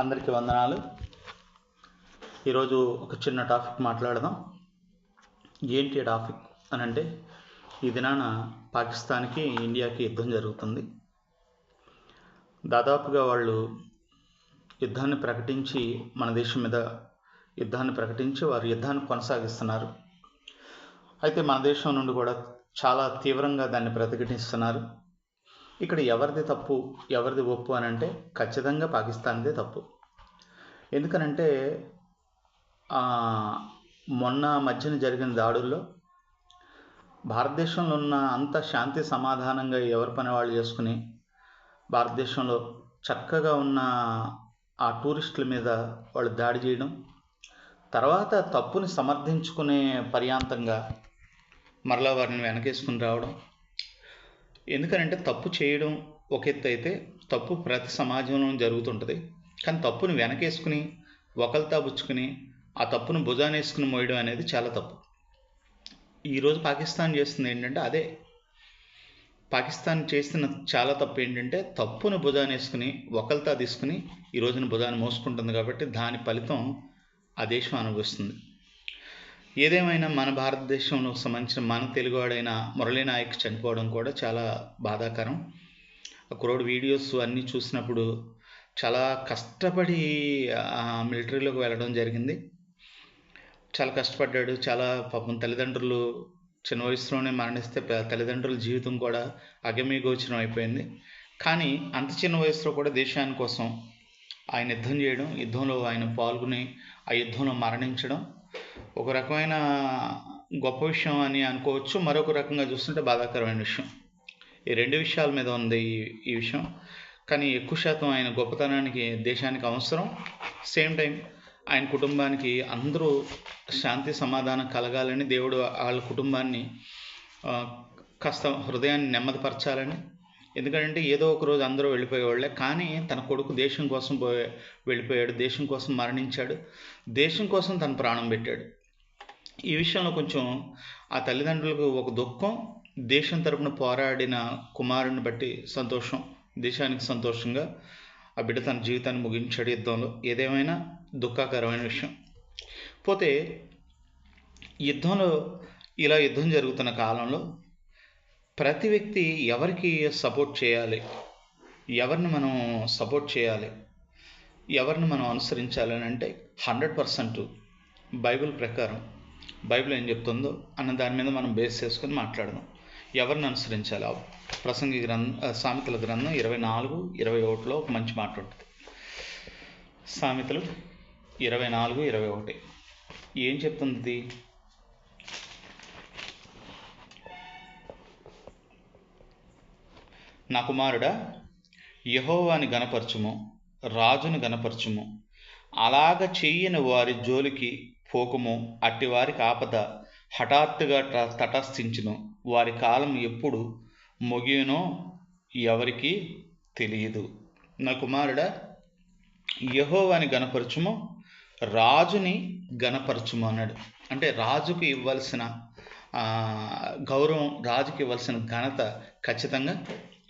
అందరికీ వందనాలు. ఈరోజు ఒక చిన్న టాపిక్ మాట్లాడదాం. ఏంటి టాపిక్ అని అంటే, ఈ దినాన పాకిస్తాన్కి ఇండియాకి యుద్ధం జరుగుతుంది. దాదాపుగా వాళ్ళు యుద్ధాన్ని ప్రకటించి మన దేశం మీద యుద్ధాన్ని ప్రకటించి వారు యుద్ధాన్ని కొనసాగిస్తున్నారు. అయితే మన దేశం నుండి కూడా చాలా తీవ్రంగా దాన్ని ప్రతిఘటిస్తున్నారు. ఇక్కడ ఎవరిది తప్పు ఎవరిది ఒప్పు అని అంటే ఖచ్చితంగా పాకిస్తాన్దే తప్పు. ఎందుకనంటే మొన్న మధ్యన జరిగిన దాడుల్లో భారతదేశంలో ఉన్న అంత శాంతి సమాధానంగా ఎవరి పని వాళ్ళు చేసుకుని భారతదేశంలో చక్కగా ఉన్న ఆ టూరిస్టుల మీద వాళ్ళు దాడి చేయడం, తర్వాత తప్పుని సమర్థించుకునే పర్యాంతంగా మరలా వారిని వెనకేసుకుని రావడం. ఎందుకనంటే తప్పు చేయడం ఒక ఎత్తు అయితే, తప్పు ప్రతి సమాజంలో జరుగుతుంటుంది. కానీ తప్పుని వెనకేసుకుని ఒకల్తా పుచ్చుకుని ఆ తప్పును భుజానేసుకుని మోయడం అనేది చాలా తప్పు. ఈరోజు పాకిస్తాన్ చేస్తుంది ఏంటంటే అదే. పాకిస్తాన్ చేస్తున్న చాలా తప్పు ఏంటంటే తప్పును భుజానేసుకుని ఒకల్తా తీసుకుని ఈ రోజున భుజాన్ని మోసుకుంటుంది. కాబట్టి దాని ఫలితం ఆ దేశం అనుభవిస్తుంది. ఏదేమైనా మన భారతదేశంలో సంబంధించిన మన తెలుగువాడైన మురళీ నాయక్ చనిపోవడం కూడా చాలా బాధాకరం. ఆ కుర్రోడు వీడియోస్ అన్నీ చూసినప్పుడు చాలా కష్టపడి మిలిటరీలోకి వెళ్ళడం జరిగింది. చాలా కష్టపడ్డాడు. చాలా పాపం తల్లిదండ్రులు చిన్న వయసులోనే మరణిస్తే తల్లిదండ్రుల జీవితం కూడా అగమ్యగోచరం అయిపోయింది. కానీ అంత చిన్న వయసులో కూడా దేశాని కోసం ఆయన యుద్ధం చేయడం, యుద్ధంలో ఆయన పాల్గొని ఆ యుద్ధంలో మరణించడం ఒక రకమైన గొప్ప విషయం అని అనుకోవచ్చు. మరొక రకంగా చూస్తుంటే బాధాకరమైన విషయం. ఈ రెండు విషయాల మీద ఉంది ఈ విషయం. కానీ ఎక్కువ శాతం ఆయన గొప్పతనానికి దేశానికి అవసరం. సేమ్ టైం ఆయన కుటుంబానికి అందరూ శాంతి సమాధానం కలగాలని, దేవుడు వాళ్ళ కుటుంబాన్ని కాస్త హృదయాన్ని నెమ్మదిపరచాలని. ఎందుకంటే ఏదో ఒక రోజు అందరూ వెళ్ళిపోయేవాళ్ళే. కానీ తన కొడుకు దేశం కోసం వెళ్ళిపోయాడు, దేశం కోసం మరణించాడు, దేశం కోసం తన ప్రాణం పెట్టాడు. ఈ విషయంలో కొంచెం ఆ తల్లిదండ్రులకు ఒక దుఃఖం, దేశం తరపున పోరాడిన కుమారుని బట్టి సంతోషం, దేశానికి సంతోషంగా ఆ బిడ్డ తన జీవితాన్ని ముగించాడు యుద్ధంలో. ఏదేమైనా దుఃఖకరమైన విషయం. పోతే యుద్ధంలో ఇలా యుద్ధం జరుగుతున్న కాలంలో ప్రతి వ్యక్తి ఎవరికి సపోర్ట్ చేయాలి, ఎవరిని మనం సపోర్ట్ చేయాలి, ఎవరిని మనం అనుసరించాలని అంటే 100% బైబిల్ ప్రకారం బైబిల్ ఏం చెప్తుందో అన్న దాని మీద మనం బేస్ చేసుకొని మాట్లాడదాం. ఎవరిని అనుసరించాలి? ప్రసంగి సామెతల గ్రంథం 24:21లో ఒక మంచి మాట ఉంటుంది. సామెతలు 24:21 ఏం చెప్తుంది? నా కుమారుడా, యెహోవాని గణపరచుము, రాజుని గణపరచుము. అలాగ చెయ్యని వారి జోలికి పోకుము. అట్టివారికి ఆపద హఠాత్తుగా తటస్థించును. వారి కాలం ఎప్పుడు ముగియునో ఎవరికి తెలియదు. నా కుమారుడా, యెహోవాని గణపరచుము, రాజుని గణపరచుము అన్నాడు. అంటే రాజుకు ఇవ్వాల్సిన గౌరవం, రాజుకి ఇవ్వాల్సిన ఘనత ఖచ్చితంగా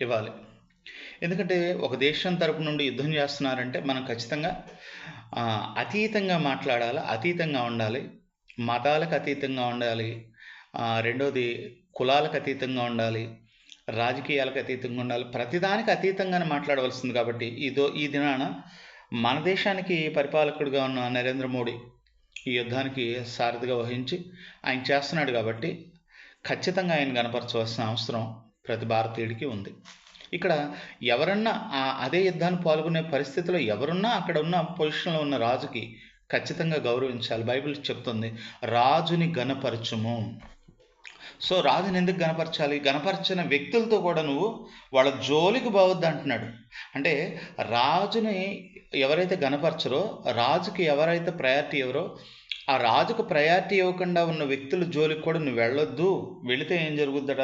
ఇవ్వాలి. ఎందుకంటే ఒక దేశం తరపు నుండి యుద్ధం చేస్తున్నారంటే మనం ఖచ్చితంగా అతీతంగా మాట్లాడాలి, అతీతంగా ఉండాలి, మతాలకు అతీతంగా ఉండాలి, రెండోది కులాలకు అతీతంగా ఉండాలి, రాజకీయాలకు అతీతంగా ఉండాలి, ప్రతిదానికి అతీతంగానే మాట్లాడవలసింది. కాబట్టి ఈ దినాన మన దేశానికి పరిపాలకుడిగా ఉన్న నరేంద్ర మోడీ ఈ యుద్ధానికి సారథిగా వహించి ఆయన చేస్తున్నాడు. కాబట్టి ఖచ్చితంగా ఆయన కనపరచవలసిన అవసరం ప్రతి భారతీయుడికి ఉంది. ఇక్కడ ఎవరన్నా అదే యుద్ధాన్ని పాల్గొనే పరిస్థితిలో ఎవరున్నా అక్కడ ఉన్న పొజిషన్లో ఉన్న రాజుకి ఖచ్చితంగా గౌరవించాలి. బైబిల్ చెప్తుంది రాజుని గణపరచుము. సో రాజుని ఎందుకు గణపరచాలి? గణపరచిన వ్యక్తులతో కూడా నువ్వు వాళ్ళ జోలికి పోవద్దు అంటున్నాడు. అంటే రాజుని ఎవరైతే గణపరచరో, రాజుకి ఎవరైతే ప్రయారిటీ ఎవరో, ఆ రాజుకు ప్రయారిటీ ఇవ్వకుండా ఉన్న వ్యక్తుల జోలికి కూడా నువ్వు వెళ్ళొద్దు. వెళితే ఏం జరుగుద్దట?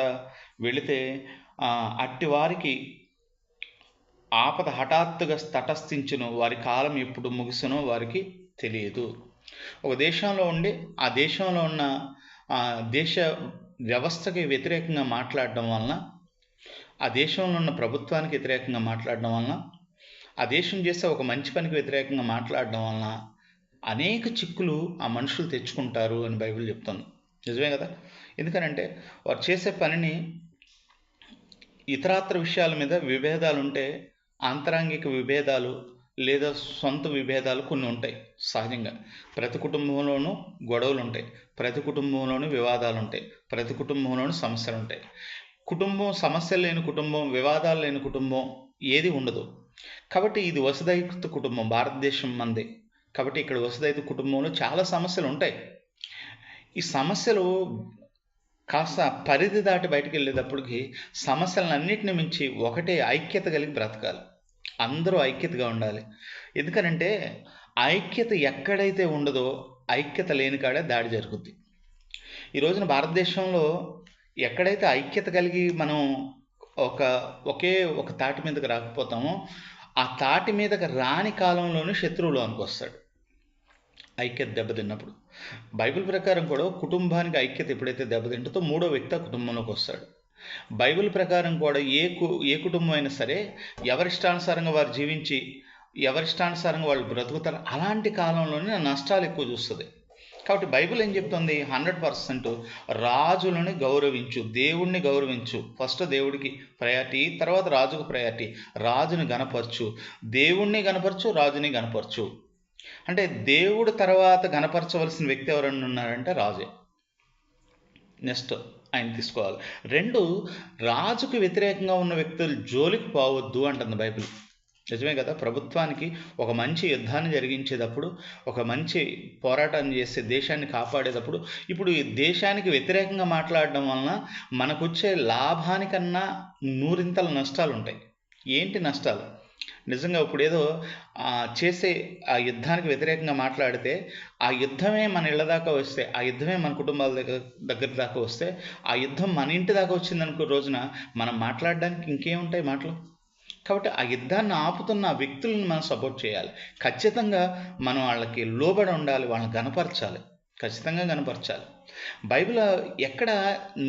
వెళితే అట్టి వారికి ఆపద హఠాత్తుగా తటస్థించును. వారి కాలం ఎప్పుడు ముగిసినో వారికి తెలియదు. ఒక దేశంలో ఉండి ఆ దేశంలో ఉన్న దేశ వ్యవస్థకి వ్యతిరేకంగా మాట్లాడడం వలన, ఆ దేశంలో ఉన్న ప్రభుత్వానికి వ్యతిరేకంగా మాట్లాడడం వలన, ఆ దేశం చేసే ఒక మంచి పనికి వ్యతిరేకంగా మాట్లాడడం వలన అనేక చిక్కులు ఆ మనుషులు తెచ్చుకుంటారు అని బైబిల్ చెప్తుంది. నిజమే కదా? ఎందుకనంటే వారు చేసే పనిని ఇతరాత్ర విషయాల మీద విభేదాలు ఉంటే, ఆంతరంగిక విభేదాలు లేదా సొంత విభేదాలు కొన్ని ఉంటాయి సహజంగా. ప్రతి కుటుంబంలోనూ గొడవలు ఉంటాయి, ప్రతి కుటుంబంలోనూ వివాదాలు ఉంటాయి, ప్రతి కుటుంబంలోనూ సమస్యలు ఉంటాయి. కుటుంబం సమస్యలు లేని కుటుంబం, వివాదాలు లేని కుటుంబం ఏది ఉండదు. కాబట్టి ఇది వసుదైక కుటుంబం, భారతదేశం మంది. కాబట్టి ఇక్కడ వసుదైక కుటుంబంలో చాలా సమస్యలు ఉంటాయి. ఈ సమస్యలు కాస్త పరిధి దాటి బయటకు వెళ్ళేటప్పటికి సమస్యలన్నింటిని మించి ఒకటే ఐక్యత కలిగి బ్రతకాలి. అందరూ ఐక్యతగా ఉండాలి. ఎందుకనంటే ఐక్యత ఎక్కడైతే ఉండదో ఐక్యత లేని కాడే దాడి జరుగుద్ది. ఈ రోజున భారతదేశంలో ఎక్కడైతే ఐక్యత కలిగి మనం ఒకే ఒక తాటి మీదకి రాకపోతామో ఆ తాటి మీదకి రాని కాలంలోనే శత్రువులోనికి వస్తాడు ఐక్యత దెబ్బతిన్నప్పుడు. బైబిల్ ప్రకారం కూడా కుటుంబానికి ఐక్యత ఎప్పుడైతే దెబ్బతింటుందో మూడో వ్యక్తి ఆ కుటుంబంలోకి వస్తాడు. బైబిల్ ప్రకారం కూడా ఏ కుటుంబం అయినా సరే ఎవరిష్టానుసారంగా వారు జీవించి ఎవరిష్టానుసారంగా వాళ్ళు బ్రతుకుతారు. అలాంటి కాలంలోనే నష్టాలు ఎక్కువ చూస్తుంది. కాబట్టి బైబిల్ ఏం చెప్తుంది? 100% రాజులని గౌరవించు, దేవుణ్ణి గౌరవించు. ఫస్ట్ దేవుడికి ప్రయారిటీ, తర్వాత రాజుకు ప్రయారిటీ. రాజుని గణపరచు, దేవుణ్ణి గణపరచు, రాజుని గణపరచు. అంటే దేవుడు తర్వాత గణపరచవలసిన వ్యక్తి ఎవరన్నా ఉన్నారంటే రాజే. నెక్స్ట్ ఆయన తీసుకోవాలి. 2, రాజుకు వ్యతిరేకంగా ఉన్న వ్యక్తులు జోలికి పోవద్దు అంటుంది బైబిల్. నిజమే కదా? ప్రభుత్వానికి ఒక మంచి యుద్ధాన్ని జరిగించేటప్పుడు, ఒక మంచి పోరాటాన్ని చేసే దేశాన్ని కాపాడేటప్పుడు, ఇప్పుడు ఈ దేశానికి వ్యతిరేకంగా మాట్లాడడం వలన మనకొచ్చే లాభానికన్నా 100 నష్టాలు ఉంటాయి. ఏంటి నష్టాలు? నిజంగా ఇప్పుడు ఏదో చేసే ఆ యుద్ధానికి వ్యతిరేకంగా మాట్లాడితే ఆ యుద్ధమే మన ఇళ్ళ దాకా వస్తే, ఆ యుద్ధమే మన కుటుంబాల దగ్గర దాకా వస్తే, ఆ యుద్ధం మన ఇంటి దాకా వచ్చిందనుకో రోజున మనం మాట్లాడడానికి ఇంకేముంటాయి మాటలు? కాబట్టి ఆ యుద్ధాన్ని ఆపుతున్న ఆ వ్యక్తులను మనం సపోర్ట్ చేయాలి. ఖచ్చితంగా మనం వాళ్ళకి లోబడి ఉండాలి, వాళ్ళని గణపరచాలి, ఖచ్చితంగా గణపరచాలి. బైబిల్ ఎక్కడ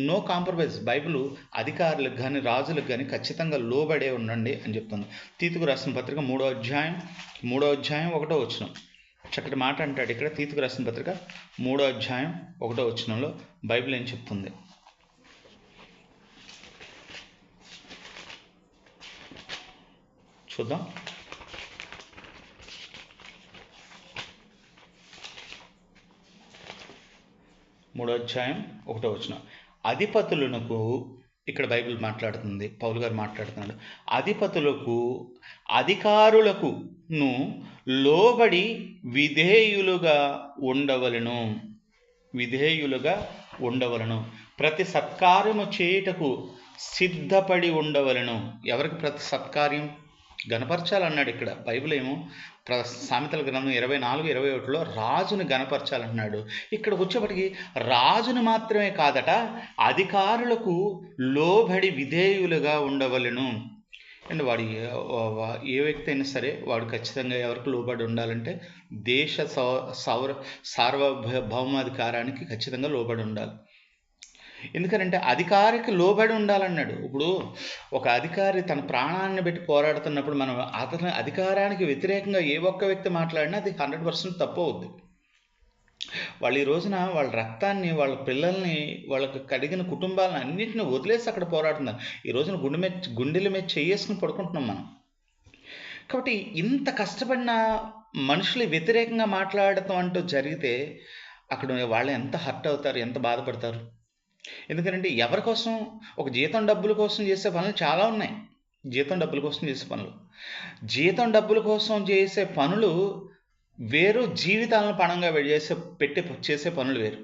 నో కాంప్రమైజ్. బైబిల్ అధికారులకు కానీ రాజులకు కానీ ఖచ్చితంగా లోబడే ఉండండి అని చెప్తుంది. తీతుకు రాసిన పత్రిక 3వ అధ్యాయం 1వ వచనం చక్కటి మాట అంటాడు ఇక్కడ. తీతుకు రాసిన పత్రిక 3వ అధ్యాయం 1వ వచనంలో బైబిల్ ఏం చెప్తుంది? చూద్దాం. మూడో అధ్యాయం 1వ వచనం. అధిపతులకు, ఇక్కడ బైబిల్ మాట్లాడుతుంది, పౌలు గారు మాట్లాడుతున్నాడు. అధిపతులకు అధికారులకును లోబడి విధేయులుగా ఉండవలను. ప్రతి సత్కార్యము చేయుటకు సిద్ధపడి ఉండవలను. ఎవరికి ప్రతి సత్కార్యం? గణపరచాలన్నాడు ఇక్కడ. బైబిల్ ఏమో సామెతల గ్రంథం 24:21లో రాజుని గణపరచాలన్నాడు. ఇక్కడికి వచ్చేప్పటికి రాజును మాత్రమే కాదట, అధికారులకు లోబడి విధేయులుగా ఉండవలను. అండ్ వాడు ఏ వ్యక్తి అయినా సరే వాడు ఖచ్చితంగా ఎవరికి లోబడి ఉండాలంటే దేశ సార్వభౌమాధికారానికి ఖచ్చితంగా లోబడి ఉండాలి. ఎందుకనంటే అధికారికి లోబడి ఉండాలన్నాడు. ఇప్పుడు ఒక అధికారి తన ప్రాణాన్ని పెట్టి పోరాడుతున్నప్పుడు మనం అతని అధికారానికి వ్యతిరేకంగా ఏ ఒక్క వ్యక్తి మాట్లాడినా అది 100% తప్పు అవుద్ది. వాళ్ళు ఈ రోజున వాళ్ళ రక్తాన్ని, వాళ్ళ పిల్లల్ని, వాళ్ళకి కడిగిన కుటుంబాలను అన్నింటినీ వదిలేసి అక్కడ పోరాడుతున్నారు. ఈ రోజున గుండెల మీద చేసుకుని పడుకుంటున్నాం మనం. కాబట్టి ఇంత కష్టపడిన మనుషులు వ్యతిరేకంగా మాట్లాడటం అంటూ జరిగితే అక్కడ వాళ్ళు ఎంత హర్ట్ అవుతారు, ఎంత బాధపడతారు. ఎందుకంటే ఎవరి కోసం? ఒక జీతం డబ్బుల కోసం చేసే పనులు చాలా ఉన్నాయి. జీతం డబ్బుల కోసం చేసే పనులు వేరు, జీవితాలను పణంగా చేసే పనులు వేరు.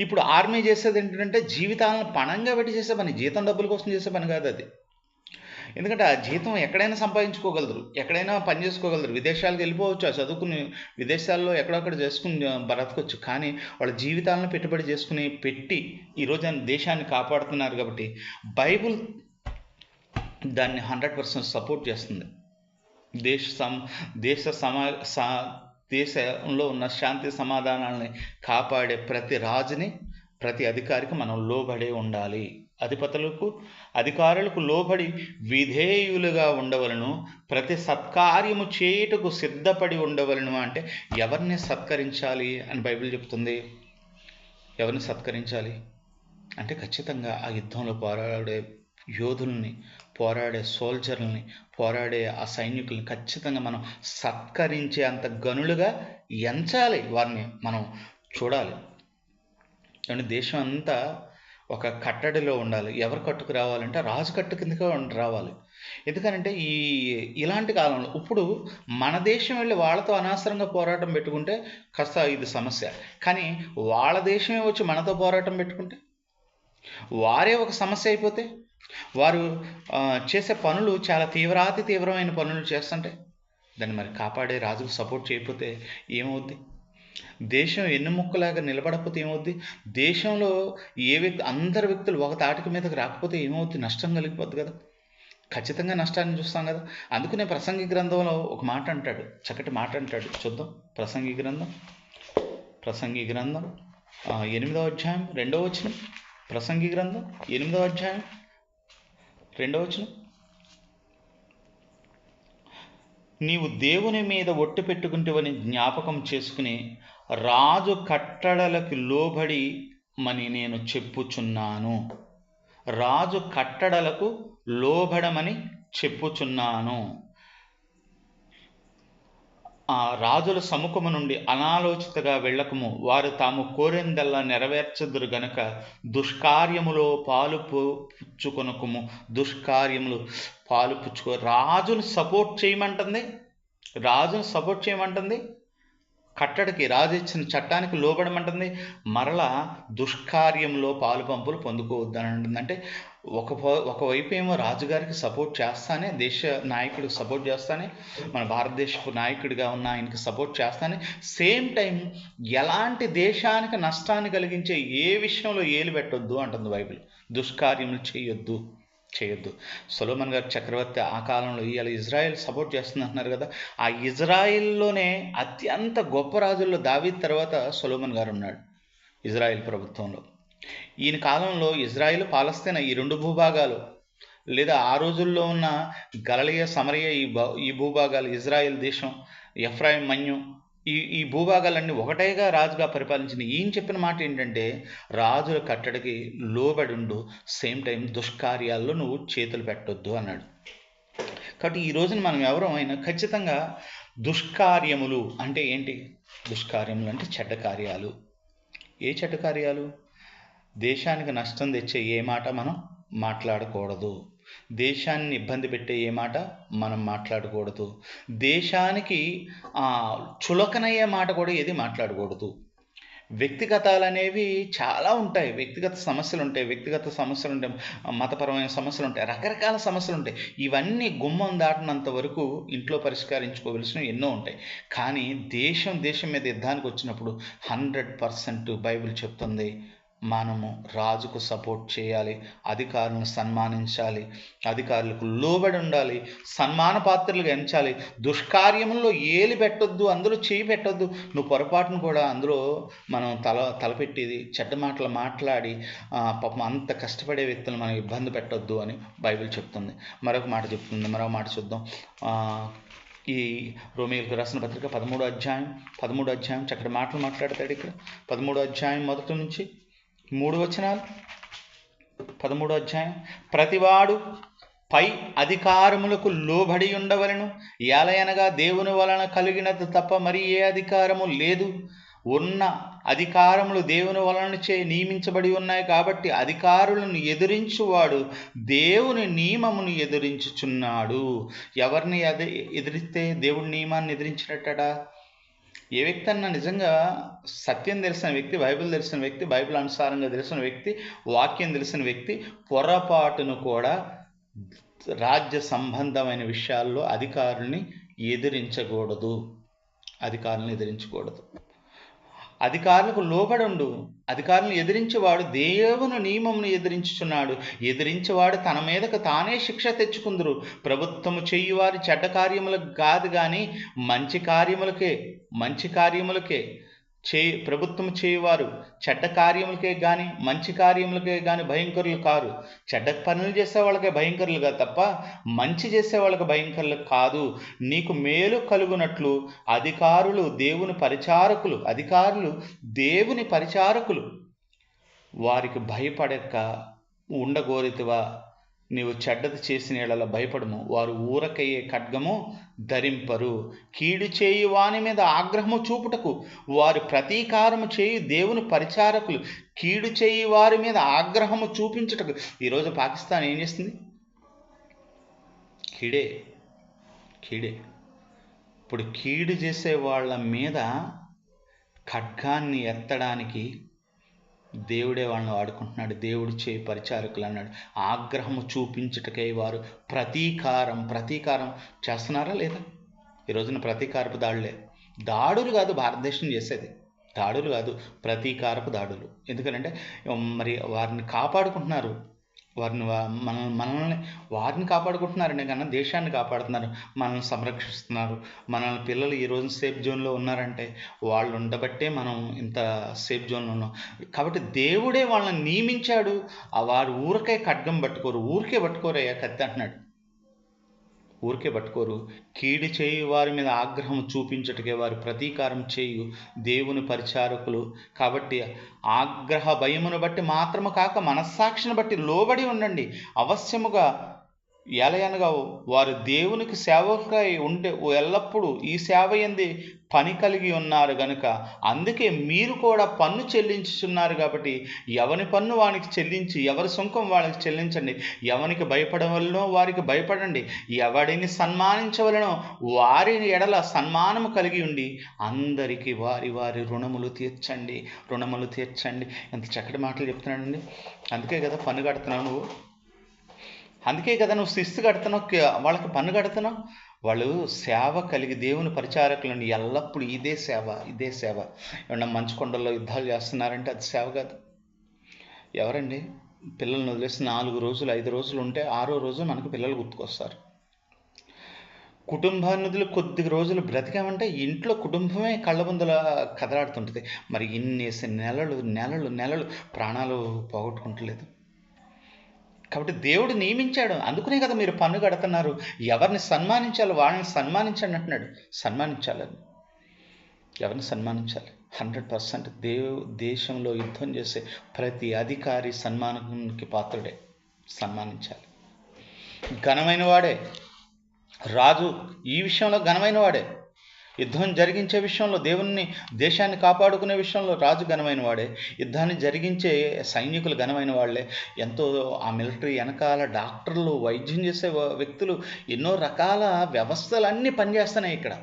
ఇప్పుడు ఆర్మీ చేసేది ఏంటంటే జీవితాలను పణంగా పెట్టి చేసే పని, జీతం డబ్బుల కోసం చేసే పని కాదు అది. ఎందుకంటే ఆ జీతం ఎక్కడైనా సంపాదించుకోగలరు, ఎక్కడైనా పని చేసుకోగలరు, విదేశాలకు వెళ్ళిపోవచ్చు, ఆ చదువుకుని విదేశాల్లో ఎక్కడొక్కడ చేసుకుని బ్రతకొచ్చు. కానీ వాళ్ళ జీవితాలను పెట్టుబడి చేసుకుని పెట్టి ఈరోజు దేశాన్ని కాపాడుతున్నారు. కాబట్టి బైబిల్ దాన్ని 100% సపోర్ట్ చేస్తుంది. దేశంలో ఉన్న శాంతి సమాధానాలని కాపాడే ప్రతి రాజుని, ప్రతి అధికారికి మనం లోబడే ఉండాలి. అధిపతులకు అధికారులకు లోబడి విధేయులుగా ఉండవలను, ప్రతి సత్కార్యము చేయుటకు సిద్ధపడి ఉండవలను. అంటే ఎవరిని సత్కరించాలి అని బైబిల్ చెప్తుంది? ఎవరిని సత్కరించాలి అంటే ఖచ్చితంగా ఆ యుద్ధంలో పోరాడే యోధుల్ని, పోరాడే సోల్జర్లని, పోరాడే ఆ సైనికుల్ని ఖచ్చితంగా మనం సత్కరించే అంత గనులుగా ఎంచాలి. వారిని మనం చూడాలి. అంటే దేశం అంతా ఒక కట్టడిలో ఉండాలి. ఎవరు కట్టుకు రావాలంటే రాజు కట్టు కిందకే రావాలి. ఎందుకనంటే ఇలాంటి కాలంలో ఇప్పుడు మన దేశం వెళ్ళి వాళ్ళతో అనవసరంగా పోరాటం పెట్టుకుంటే కాస్త ఇది సమస్య. కానీ వాళ్ళ దేశమే వచ్చి మనతో పోరాటం పెట్టుకుంటే, వారే ఒక సమస్య అయిపోతే, వారు చేసే పనులు చాలా తీవ్రాతి తీవ్రమైన పనులు చేస్తుంటే దాన్ని మరి కాపాడే రాజుకు సపోర్ట్ చేయకపోతే ఏమవుద్ది? దేశం ఎన్నుముక్కలాగా నిలబడకపోతే ఏమవుద్ది? దేశంలో అందరి వ్యక్తులు ఒక తాటికి మీదకి రాకపోతే ఏమవుద్ది? నష్టం కలిగిపోద్ది కదా. ఖచ్చితంగా నష్టాన్ని చూస్తాం కదా. అందుకనే ప్రసంగి గ్రంథంలో ఒక మాట అంటాడు, చక్కటి మాట అంటాడు. చూద్దాం. ప్రసంగి గ్రంథం 8వ అధ్యాయం 2వ వచనం. ప్రసంగి గ్రంథం 8వ అధ్యాయం 2వ వచనం. నీవు దేవుని మీద ఒట్టు పెట్టుకుంటేవని జ్ఞాపకం చేసుకుని రాజు కట్టడలకు లోబడి మని నేను చెప్పుచున్నాను. రాజు కట్టడలకు లోబడమని చెప్పుచున్నాను. ఆ రాజుల సముఖము నుండి అనాలోచితగా వెళ్ళకము, వారు తాము కోరిందల్లా నెరవేర్చదురు గనక దుష్కార్యములో పాలు పుచ్చుకొనకము. దుష్కార్యములు పాలు పుచ్చుకో. రాజును సపోర్ట్ చేయమంటుంది. కట్టడికి, రాజు ఇచ్చిన చట్టానికి లోబడమంటుంది. మరలా దుష్కార్యంలో పాలు పంపులు పొందుకోవద్దని అంటుంది. అంటే ఒకవైపు ఏమో రాజుగారికి సపోర్ట్ చేస్తానే, దేశ నాయకుడికి సపోర్ట్ చేస్తానే, మన భారతదేశపు నాయకుడిగా ఉన్న ఆయనకి సపోర్ట్ చేస్తానే, సేమ్ టైం ఎలాంటి దేశానికి నష్టాన్ని కలిగించే ఏ విషయంలో ఏలు పెట్టొద్దు అంటుంది బైబిల్. దుష్కార్యములు చేయొద్దు. సొలొమోన్ గారు చక్రవర్తి ఆ కాలంలో. ఇవాళ ఇజ్రాయెల్ సపోర్ట్ చేస్తుంది అంటున్నారు కదా. ఆ ఇజ్రాయిల్లోనే అత్యంత గొప్ప రాజుల్లో దావీదు తర్వాత సొలొమోన్ గారు ఉన్నాడు ఇజ్రాయెల్ ప్రభుత్వంలో. ఈయన కాలంలో ఇజ్రాయిల్, పాలస్తీనా ఈ 2 భూభాగాలు, లేదా ఆ రోజుల్లో ఉన్న గలిలయ, సమరయ ఈ భూభాగాలు, ఇజ్రాయెల్ దేశం, ఎఫ్రాయిం, మన్యు ఈ భూభాగాలన్నీ ఒకటేగా రాజుగా పరిపాలించిన ఈయన చెప్పిన మాట ఏంటంటే, రాజుల కట్టడికి లోబడుండు, సేమ్ టైం దుష్కార్యాల్లో నువ్వు చేతులు పెట్టొద్దు అన్నాడు. కాబట్టి ఈ రోజున మనం ఎవరో అయినా ఖచ్చితంగా దుష్కార్యములు అంటే ఏంటి? దుష్కార్యములు అంటే చెడ్డ కార్యాలు. ఏ చెడ్డ కార్యాలు? దేశానికి నష్టం తెచ్చే ఏ మాట మనం మాట్లాడకూడదు. దేశాన్ని ఇబ్బంది పెట్టే ఏ మాట మనం మాట్లాడకూడదు. దేశానికి చులకనయ్యే మాట కూడా ఏది మాట్లాడకూడదు. వ్యక్తిగతాలు అనేవి చాలా ఉంటాయి. వ్యక్తిగత సమస్యలు ఉంటాయి, మతపరమైన సమస్యలు ఉంటాయి, రకరకాల సమస్యలు ఉంటాయి. ఇవన్నీ గుమ్మం దాటినంత వరకు ఇంట్లో పరిష్కరించుకోవలసినవి ఎన్నో ఉంటాయి. కానీ దేశం మీద యుద్ధానికి వచ్చినప్పుడు 100% బైబిల్ చెప్తుంది, మనము రాజుకు సపోర్ట్ చేయాలి, అధికారులను సన్మానించాలి, అధికారులకు లోబడి ఉండాలి, సన్మాన పాత్రలుగా ఎంచాలి. దుష్కార్యముల్లో ఏలి పెట్టొద్దు, అందులో చేయి పెట్టొద్దు. నువ్వు పొరపాటును కూడా అందులో మనం తలపెట్టేది చెడ్డ మాటలు మాట్లాడి పాపం అంత కష్టపడే వ్యక్తులు మనం ఇబ్బంది పెట్టొద్దు అని బైబిల్ చెప్తుంది. మరొక మాట చూద్దాం. ఈ రోమీయులకు రాసిన పత్రిక 13వ అధ్యాయం చక్కటి మాటలు మాట్లాడతాడు ఇక్కడ. 13వ అధ్యాయం 1 నుంచి 3 వచనాలు. 13వ అధ్యాయం. ప్రతివాడు పై అధికారములకు లోబడి ఉండవలను, ఏలయనగా దేవుని వలన కలిగినది తప్ప మరి ఏ అధికారము లేదు. ఉన్న అధికారములు దేవుని వలన నియమించబడి ఉన్నాయి కాబట్టి అధికారులను ఎదిరించువాడు దేవుని నియమమును ఎదిరించుచున్నాడు. ఎవరిని ఎదిరిస్తే దేవుని నియమాన్ని ఎదిరించినట్టడా? ఏ వ్యక్తి అన్నా నిజంగా సత్యం తెలిసిన వ్యక్తి, బైబిల్ తెలిసిన వ్యక్తి, బైబిల్ అనుసారంగా తెలిసిన వ్యక్తి, వాక్యం తెలిసిన వ్యక్తి పొరపాటును కూడా రాజ్య సంబంధమైన విషయాల్లో అధికారుల్ని ఎదిరించకూడదు. అధికారులకు లోబడుండు. అధికారులను ఎదిరించేవాడు దేవుని నియమమును ఎదిరించుచున్నాడు. ఎదిరించేవాడు తన మీదకు తానే శిక్ష తెచ్చుకుందరు. ప్రభుత్వము చేయువారి చెడ్డ కార్యములకు కాదు కానీ మంచి కార్యములకే ప్రభుత్వం చేయువారు చెడ్డ కార్యములకే కానీ మంచి కార్యములకే కానీ భయంకరులు కారు. చెడ్డ పనులు చేసే వాళ్ళకే భయంకరులుగా తప్ప మంచి చేసే వాళ్ళకి భయంకరులు కాదు. నీకు మేలు కలుగునట్లు అధికారులు దేవుని పరిచారకులు వారికి భయపడక ఉండగోరితివా? నీవు చెడ్డది చేసిన యెడల భయపడము. వారు ఊరకయ్యే ఖడ్గము ధరింపరు. కీడు చేయు వాని మీద ఆగ్రహము చూపుటకు వారు ప్రతీకారము చేయు దేవుని పరిచారకులు. కీడు చేయు వారి మీద ఆగ్రహము చూపించుటకు. ఈరోజు పాకిస్తాన్ ఏం చేస్తుంది? కీడే. ఇప్పుడు కీడు చేసే వాళ్ళ మీద ఖడ్గాన్ని ఎత్తడానికి దేవుడే వాళ్ళని వాడుకుంటున్నాడు. దేవుడు చేయి పరిచారకులు అన్నాడు. ఆగ్రహము చూపించుటకై వారు ప్రతీకారం చేస్తున్నారా లేదా? ఈ రోజున ప్రతీకారపు దాడులు కాదు భారతదేశం చేసేది. దాడులు కాదు, ప్రతీకారపు దాడులు. ఎందుకంటే మరి వారిని కాపాడుకుంటున్నారు, వారిని కాపాడుకుంటున్నారనే కన్నా దేశాన్ని కాపాడుతున్నారు, మనల్ని సంరక్షిస్తున్నారు. మనల్ని పిల్లలు ఈ రోజు సేఫ్ జోన్లో ఉన్నారంటే వాళ్ళు ఉండబట్టే మనం ఇంత సేఫ్ జోన్లో ఉన్నాం. కాబట్టి దేవుడే వాళ్ళని నియమించాడు. వారు ఊరికే ఖడ్గం పట్టుకోరయ్యా కత్తి అంటున్నాడు. ఊరికే పట్టుకోరు. కీడు చేయు వారి మీద ఆగ్రహం చూపించుటకే వారు ప్రతీకారం చేయు దేవుని పరిచారకులు. కాబట్టి ఆగ్రహ భయమును బట్టి మాత్రము కాక మనస్సాక్షిని బట్టి లోబడి ఉండండి. అవశ్యముగా ఎలయనగా వారు దేవునికి సేవకై ఉండే ఎల్లప్పుడూ ఈ సేవ యందే పని కలిగి ఉన్నారు గనుక అందుకే మీరు కూడా పన్ను చెల్లించుచున్నారు. కాబట్టి ఎవని పన్ను వానికి చెల్లించి ఎవరి సుంకం వాళ్ళకి చెల్లించండి. ఎవనికి భయపడవలనో వారికి భయపడండి. ఎవడిని సన్మానించవలనో వారి ఎడల సన్మానము కలిగి ఉండి అందరికీ వారి వారి రుణములు తీర్చండి. ఎంత చక్కటి మాటలు చెప్తున్నాడండి. అందుకే కదా పన్ను కడుతున్నావు నువ్వు. అందుకే కదా నువ్వు శిస్తు కడుతున్నావు, వాళ్ళకి పన్ను కడుతున్నావు. వాళ్ళు సేవ కలిగి దేవుని పరిచారకులని ఎల్లప్పుడూ ఇదే సేవ. ఏమన్నా మంచు కొండల్లో యుద్ధాలు చేస్తున్నారంటే అది సేవ కాదు. ఎవరండి పిల్లల్ని వదిలేసి 4 రోజులు 5 రోజులు ఉంటే 6వ రోజు మనకు పిల్లలు గుర్తుకొస్తారు. కుటుంబాన్ని కొద్ది రోజులు బ్రతికామంటే ఇంట్లో కుటుంబమే కళ్ళబొందల కదలాడుతుంటుంది. మరి ఇన్నేసి నెలలు ప్రాణాలు పోగొట్టుకుంటలేదు. కాబట్టి దేవుడు నియమించాడు. అందుకునే కదా మీరు పన్ను కడుతున్నారు. ఎవరిని సన్మానించాలో వాళ్ళని సన్మానించండి అంటున్నాడు. ఎవరిని సన్మానించాలి? 100% దేశంలో యుద్ధం చేసే ప్రతి అధికారి సన్మానానికి పాత్రుడే. సన్మానించాలి. ఘనమైన వాడే రాజు. ఈ విషయంలో ఘనమైన వాడే. యుద్ధం జరిగించే విషయంలో దేశాన్ని కాపాడుకునే విషయంలో రాజు ఘనమైన వాడే. యుద్ధాన్ని జరిగించే సైనికులు ఘనమైన వాళ్ళే. ఎంతో ఆ మిలిటరీ వెనకాల డాక్టర్లు, వైద్యం చేసే వ్యక్తులు, ఎన్నో రకాల వ్యవస్థలన్నీ పనిచేస్తున్నాయి ఇక్కడ.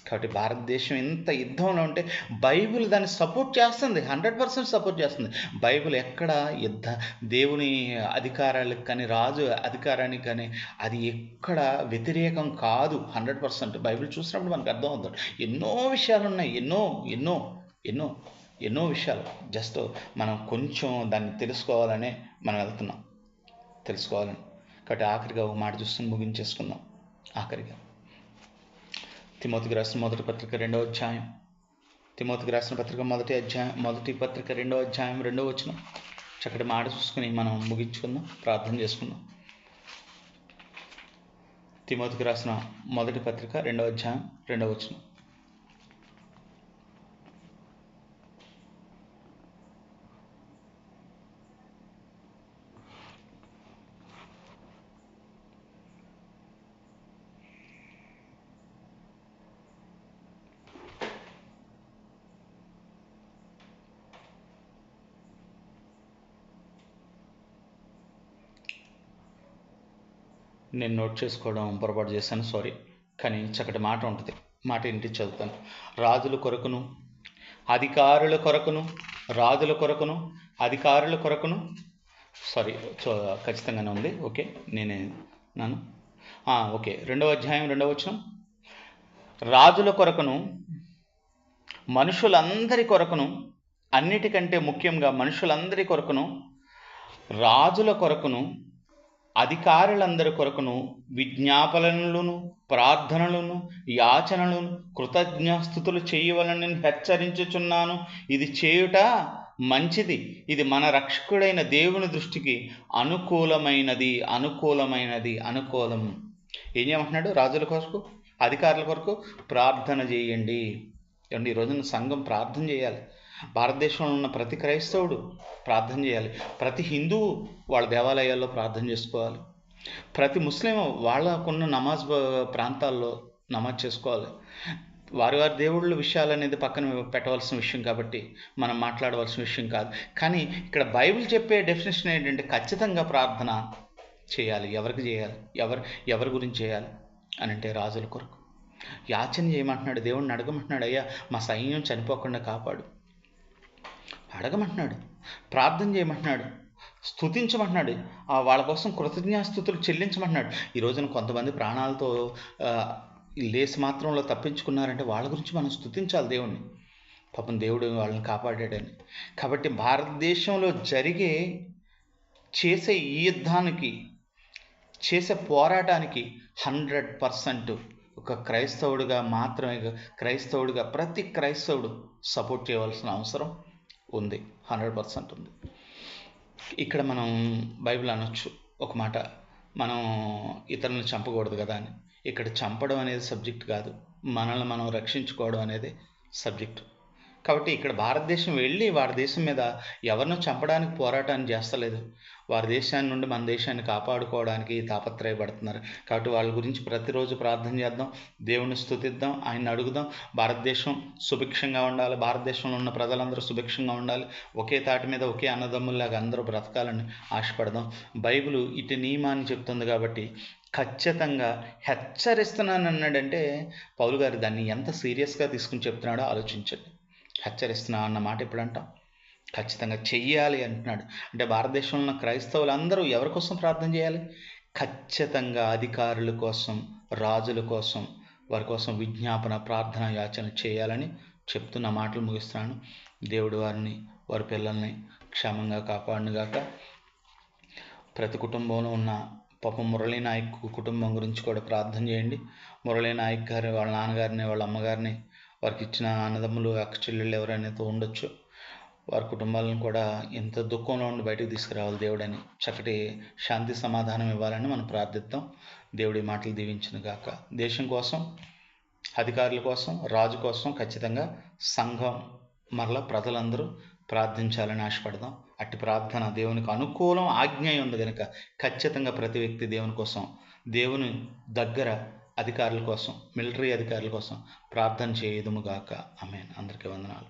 కాబట్టి భారతదేశం ఇంత యుద్ధంలో ఉంటే బైబిల్ దాన్ని సపోర్ట్ చేస్తుంది. 100% సపోర్ట్ చేస్తుంది. బైబిల్ ఎక్కడ దేవుని అధికారాలకు కానీ రాజు అధికారానికి కానీ అది ఎక్కడ వ్యతిరేకం కాదు. 100% బైబిల్ చూసినప్పుడు మనకు అర్థం అవుతుంది. ఎన్నో విషయాలు ఉన్నాయి. ఎన్నో విషయాలు. జస్ట్ మనం కొంచెం దాన్ని తెలుసుకోవాలనే మనం వెళ్తున్నాం. కాబట్టి ఆఖరిగా ఒక మాట చూస్తూ ముగించేసుకుందాం. ఆఖరిగా తిమోతికి రాసిన మొదటి పత్రిక 2వ అధ్యాయం. తిమోతికి రాసిన పత్రిక మొదటి పత్రిక 2వ అధ్యాయం 2వ వచనం. చక్కటి మాట చూసుకుని మనం ముగించుకుందాం, ప్రార్థన చేసుకుందాం. తిమోతికి రాసిన మొదటి పత్రిక 2వ అధ్యాయం 2వ వచనం. నేను నోట్ చేసుకోవడం పొరపాటు చేశాను, సారీ. కానీ చక్కటి మాట ఉంటుంది. మాట ఏంటి చదువుతాను. రాజుల కొరకును అధికారుల కొరకును సారీ ఖచ్చితంగానే ఉంది. Okay, okay. 2వ అధ్యాయం 2వ వచనం. రాజుల కొరకును, మనుషులందరి కొరకును, అన్నిటికంటే ముఖ్యంగా మనుషులందరి కొరకును, రాజుల కొరకును అధికారులందరి కొరకును విజ్ఞాపనలను, ప్రార్థనలను, యాచనలను, కృతజ్ఞాస్తుతులు చేయవలనని హెచ్చరించుచున్నాను. ఇది చేయుట మంచిది. ఇది మన రక్షకుడైన దేవుని దృష్టికి అనుకూలం. ఏం చేయమంటున్నాడు? రాజుల కొరకు, అధికారుల కొరకు ప్రార్థన చేయండి. ఈ రోజున సంఘం ప్రార్థన చేయాలి. భారతదేశంలో ఉన్న ప్రతి క్రైస్తవుడు ప్రార్థన చేయాలి. ప్రతి హిందువు వాళ్ళ దేవాలయాల్లో ప్రార్థన చేసుకోవాలి. ప్రతి ముస్లిం వాళ్ళకున్న నమాజ్ ప్రాంతాల్లో నమాజ్ చేసుకోవాలి. వారి దేవుళ్ళ విషయాలు అనేది పక్కన పెట్టవలసిన విషయం కాబట్టి మనం మాట్లాడవలసిన విషయం కాదు. కానీ ఇక్కడ బైబిల్ చెప్పే డెఫినేషన్ ఏంటంటే ఖచ్చితంగా ప్రార్థన చేయాలి. ఎవరికి చేయాలి? ఎవరి గురించి చేయాలి అని అంటే రాజుల కొరకు. యాచన చేయమంటున్నాడు, దేవుడిని అడగమంటున్నాడు. అయ్యా మా సైన్యం చనిపోకుండా కాపాడు అడగమంటున్నాడు. ప్రార్థన చేయమంటున్నాడు, స్తుతించమంటున్నాడు, వాళ్ళ కోసం కృతజ్ఞాస్తుతులు చెల్లించమంటున్నాడు. ఈ రోజున కొంతమంది ప్రాణాలతో లేసి మాత్రంలో తప్పించుకున్నారంటే వాళ్ళ గురించి మనం స్తుతించాలి దేవుణ్ణి. పాపం దేవుడు వాళ్ళని కాపాడాడని. కాబట్టి భారతదేశంలో చేసే ఈ యుద్ధానికి, చేసే పోరాటానికి 100% ఒక క్రైస్తవుడిగా మాత్రమే, ప్రతి క్రైస్తవుడు సపోర్ట్ చేయవలసిన అవసరం ఉంది. 100% ఉంది. ఇక్కడ మనం బైబిల్ అనొచ్చు ఒక మాట, మనం ఇతరులను చంపకూడదు కదా అని. ఇక్కడ చంపడం అనేది సబ్జెక్ట్ కాదు, మనల్ని మనం రక్షించుకోవడం అనేది సబ్జెక్టు. కాబట్టి ఇక్కడ భారతదేశం వెళ్ళి వారి దేశం మీద ఎవరినో చంపడానికి పోరాటాన్ని చేస్తలేదు. వారి దేశాన్ని నుండి మన దేశాన్ని కాపాడుకోవడానికి తాపత్రయపడుతున్నారు. కాబట్టి వాళ్ళ గురించి ప్రతిరోజు ప్రార్థన చేద్దాం, దేవుని స్తుతిద్దాం, ఆయన్ని అడుగుదాం. భారతదేశం సుభిక్షంగా ఉండాలి, భారతదేశంలో ఉన్న ప్రజలందరూ సుభిక్షంగా ఉండాలి, ఒకే తాటి మీద ఒకే అన్నదమ్ముల్లాగా అందరూ బ్రతకాలని ఆశపడదాం. బైబిల్ ఇటు నియమాన్ని చెప్తుంది కాబట్టి ఖచ్చితంగా హెచ్చరిస్తున్నాను అన్నాడంటే పౌలు గారు దాన్ని ఎంత సీరియస్గా తీసుకుని చెప్తున్నాడో ఆలోచించండి. హెచ్చరిస్తున్నా అన్న మాట ఎప్పుడు అంటాం? ఖచ్చితంగా చెయ్యాలి అంటున్నాడు. అంటే భారతదేశంలో ఉన్న క్రైస్తవులందరూ ఎవరి కోసం ప్రార్థన చేయాలి? ఖచ్చితంగా అధికారుల కోసం, రాజుల కోసం, వారి కోసం విజ్ఞాపన, ప్రార్థన, యాచన చేయాలని చెప్తున్న మాటలు ముగిస్తున్నాను. దేవుడు వారిని, వారి పిల్లల్ని క్షేమంగా కాపాడునుగాక. ప్రతి కుటుంబంలో ఉన్న పాపం మురళీ నాయక్ కుటుంబం గురించి కూడా ప్రార్థన చేయండి. మురళీ నాయక్ గారు వాళ్ళ నాన్నగారిని, వాళ్ళ అమ్మగారిని, వారికి ఇచ్చిన అన్నదమ్ములు, అక్క చెల్లెళ్ళు ఎవరైనా ఉండొచ్చు, వారి కుటుంబాలను కూడా ఎంత దుఃఖంలో ఉండి బయటకు తీసుకురావాలి దేవుడని, చక్కటి శాంతి సమాధానం ఇవ్వాలని మనం ప్రార్థిద్దాం. దేవుడి మాటలు దీవించును గాక. దేశం కోసం, అధికారుల కోసం, రాజు కోసం ఖచ్చితంగా సంఘం మరలా ప్రజలందరూ ప్రార్థించాలని ఆశపడదాం. అట్టి ప్రార్థన దేవునికి అనుకూలం, ఆజ్ఞ ఉంది కనుక ఖచ్చితంగా ప్రతి వ్యక్తి దేవుని కోసం, దేవుని దగ్గర అధికారుల కోసం, మిలిటరీ అధికారుల కోసం ప్రార్థన చేయదుముగాక. ఆమేన్. అందరికీ వందనాలు.